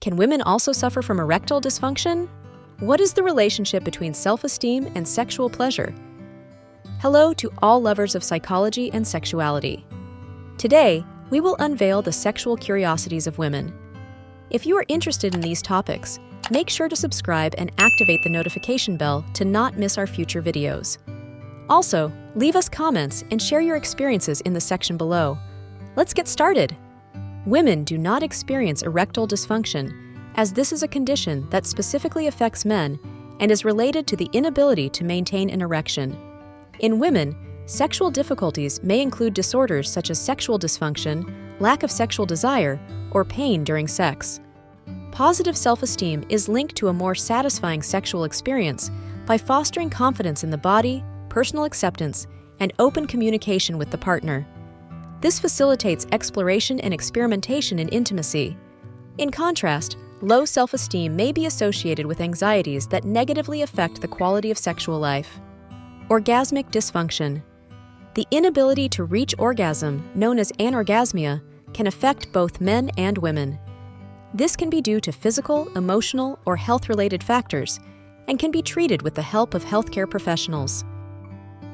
Can women also suffer from erectile dysfunction? What is the relationship between self-esteem and sexual pleasure? Hello to all lovers of psychology and sexuality. Today, we will unveil the sexual curiosities of women. If you are interested in these topics, make sure to subscribe and activate the notification bell to not miss our future videos. Also, leave us comments and share your experiences in the section below. Let's get started. Women do not experience erectile dysfunction, as this is a condition that specifically affects men and is related to the inability to maintain an erection. In women, sexual difficulties may include disorders such as sexual dysfunction, lack of sexual desire, or pain during sex. Positive self-esteem is linked to a more satisfying sexual experience by fostering confidence in the body, personal acceptance, and open communication with the partner. This facilitates exploration and experimentation in intimacy. In contrast, low self-esteem may be associated with anxieties that negatively affect the quality of sexual life. Orgasmic dysfunction. The inability to reach orgasm, known as anorgasmia, can affect both men and women. This can be due to physical, emotional, or health-related factors and can be treated with the help of healthcare professionals.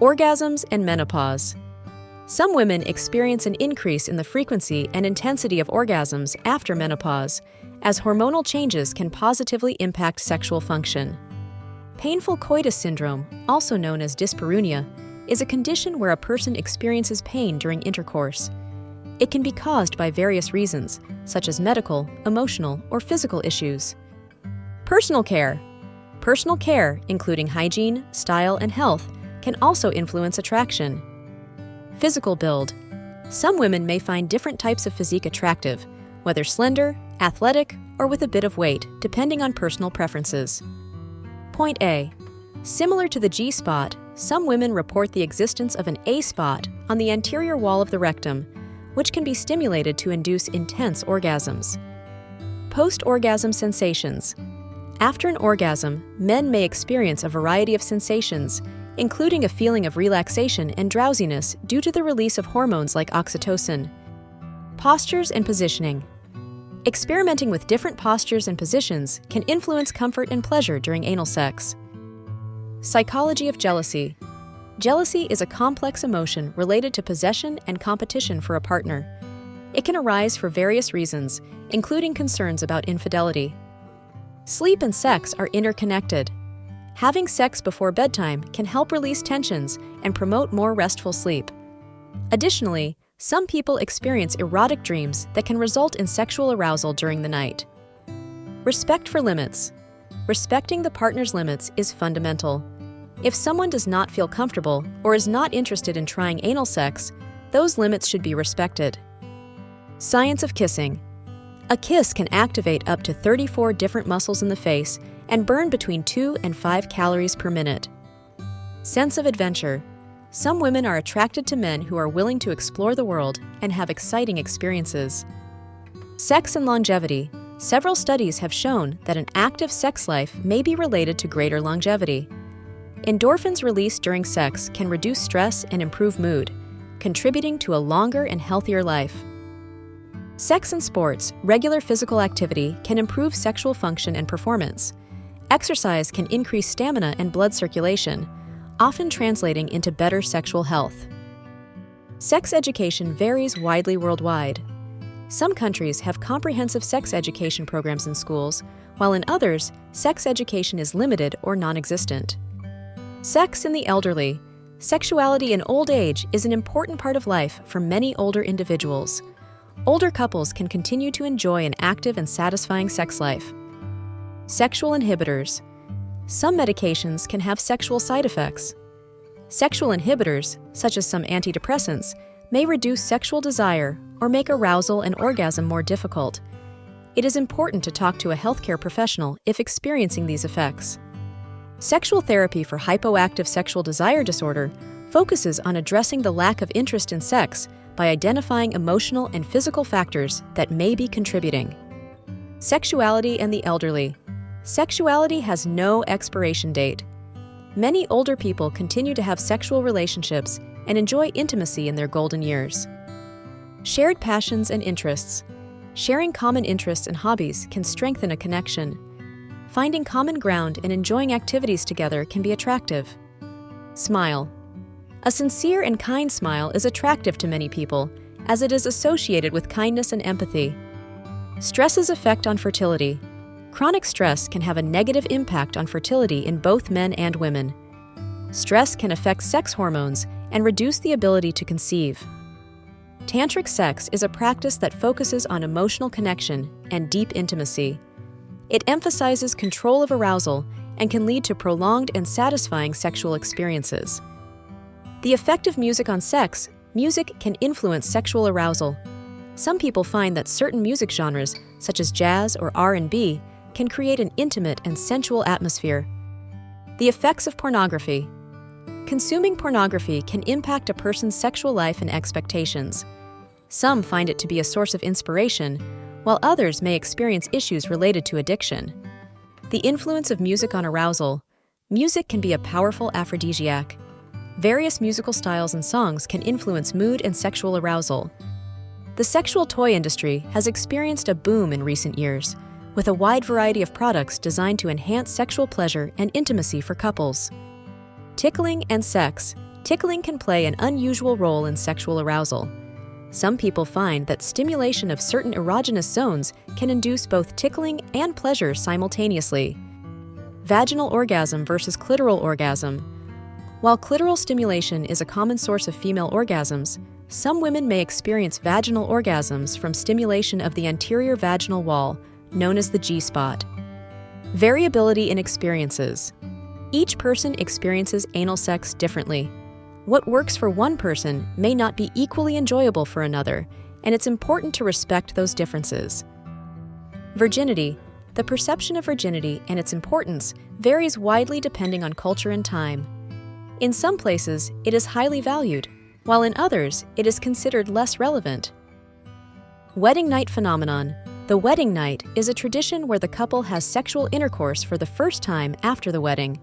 Orgasms and menopause. Some women experience an increase in the frequency and intensity of orgasms after menopause, as hormonal changes can positively impact sexual function. Painful coitus syndrome, also known as dyspareunia, is a condition where a person experiences pain during intercourse. It can be caused by various reasons, such as medical, emotional, or physical issues. Personal care. Personal care, including hygiene, style, and health, can also influence attraction. Physical build. Some women may find different types of physique attractive, whether slender, athletic, or with a bit of weight, depending on personal preferences. Point A. Similar to the G-spot, some women report the existence of an A-spot on the anterior wall of the rectum, which can be stimulated to induce intense orgasms. Post-orgasm sensations. After an orgasm, men may experience a variety of sensations, including a feeling of relaxation and drowsiness due to the release of hormones like oxytocin. Postures and positioning. Experimenting with different postures and positions can influence comfort and pleasure during anal sex. Psychology of jealousy. Jealousy is a complex emotion related to possession and competition for a partner. It can arise for various reasons, including concerns about infidelity. Sleep and sex are interconnected. Having sex before bedtime can help release tensions and promote more restful sleep. Additionally, some people experience erotic dreams that can result in sexual arousal during the night. Respect for limits. Respecting the partner's limits is fundamental. If someone does not feel comfortable or is not interested in trying anal sex, those limits should be respected. Science of kissing. A kiss can activate up to 34 different muscles in the face and burn between 2 and 5 calories per minute. Sense of adventure. Some women are attracted to men who are willing to explore the world and have exciting experiences. Sex and longevity. Several studies have shown that an active sex life may be related to greater longevity. Endorphins released during sex can reduce stress and improve mood, contributing to a longer and healthier life. Sex and sports, regular physical activity can improve sexual function and performance. Exercise can increase stamina and blood circulation, often translating into better sexual health. Sex education varies widely worldwide. Some countries have comprehensive sex education programs in schools, while in others, sex education is limited or non-existent. Sex in the elderly. Sexuality in old age is an important part of life for many older individuals. Older couples can continue to enjoy an active and satisfying sex life. Sexual inhibitors. Some medications can have sexual side effects. Sexual inhibitors, such as some antidepressants, may reduce sexual desire or make arousal and orgasm more difficult. It is important to talk to a healthcare professional if experiencing these effects. Sexual therapy for hypoactive sexual desire disorder focuses on addressing the lack of interest in sex by identifying emotional and physical factors that may be contributing. Sexuality and the elderly. Sexuality has no expiration date. Many older people continue to have sexual relationships and enjoy intimacy in their golden years. Shared passions and interests. Sharing common interests and hobbies can strengthen a connection. Finding common ground and enjoying activities together can be attractive. Smile. A sincere and kind smile is attractive to many people, as it is associated with kindness and empathy. Stress's effect on fertility. Chronic stress can have a negative impact on fertility in both men and women. Stress can affect sex hormones and reduce the ability to conceive. Tantric sex is a practice that focuses on emotional connection and deep intimacy. It emphasizes control of arousal and can lead to prolonged and satisfying sexual experiences. The effect of music on sex. Music can influence sexual arousal. Some people find that certain music genres, such as jazz or R&B, can create an intimate and sensual atmosphere. The effects of pornography. Consuming pornography can impact a person's sexual life and expectations. Some find it to be a source of inspiration, while others may experience issues related to addiction. The influence of music on arousal. Music can be a powerful aphrodisiac. Various musical styles and songs can influence mood and sexual arousal. The sexual toy industry has experienced a boom in recent years, with a wide variety of products designed to enhance sexual pleasure and intimacy for couples. Tickling and sex. Tickling can play an unusual role in sexual arousal. Some people find that stimulation of certain erogenous zones can induce both tickling and pleasure simultaneously. Vaginal orgasm versus clitoral orgasm. While clitoral stimulation is a common source of female orgasms, some women may experience vaginal orgasms from stimulation of the anterior vaginal wall, known as the G-spot. Variability in experiences. Each person experiences anal sex differently. What works for one person may not be equally enjoyable for another, and it's important to respect those differences. Virginity. The perception of virginity and its importance varies widely depending on culture and time. In some places, it is highly valued, while in others, it is considered less relevant. Wedding night phenomenon. The wedding night is a tradition where the couple has sexual intercourse for the first time after the wedding.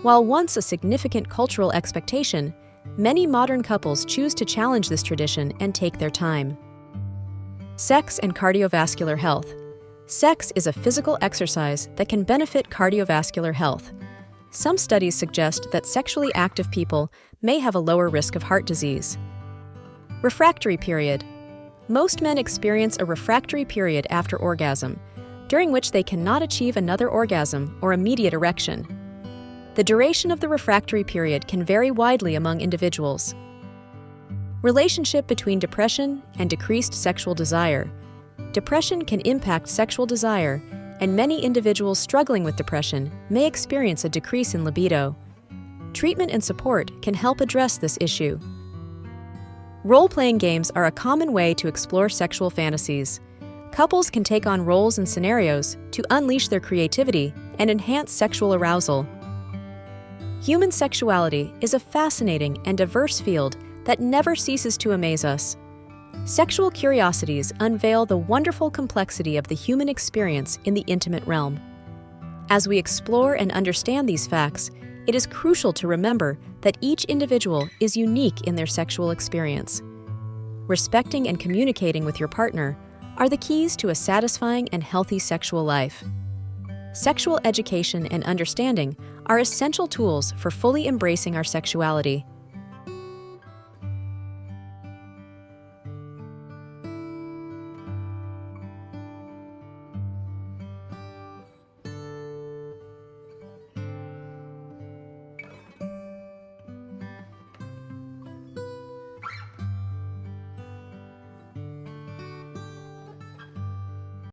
While once a significant cultural expectation, many modern couples choose to challenge this tradition and take their time. Sex and cardiovascular health. Sex is a physical exercise that can benefit cardiovascular health. Some studies suggest that sexually active people may have a lower risk of heart disease. Refractory period. Most men experience a refractory period after orgasm, during which they cannot achieve another orgasm or immediate erection. The duration of the refractory period can vary widely among individuals. Relationship between depression and decreased sexual desire. Depression can impact sexual desire, and many individuals struggling with depression may experience a decrease in libido. Treatment and support can help address this issue. Role-playing games are a common way to explore sexual fantasies. Couples can take on roles and scenarios to unleash their creativity and enhance sexual arousal. Human sexuality is a fascinating and diverse field that never ceases to amaze us. Sexual curiosities unveil the wonderful complexity of the human experience in the intimate realm. As we explore and understand these facts, it is crucial to remember that each individual is unique in their sexual experience. Respecting and communicating with your partner are the keys to a satisfying and healthy sexual life. Sexual education and understanding are essential tools for fully embracing our sexuality.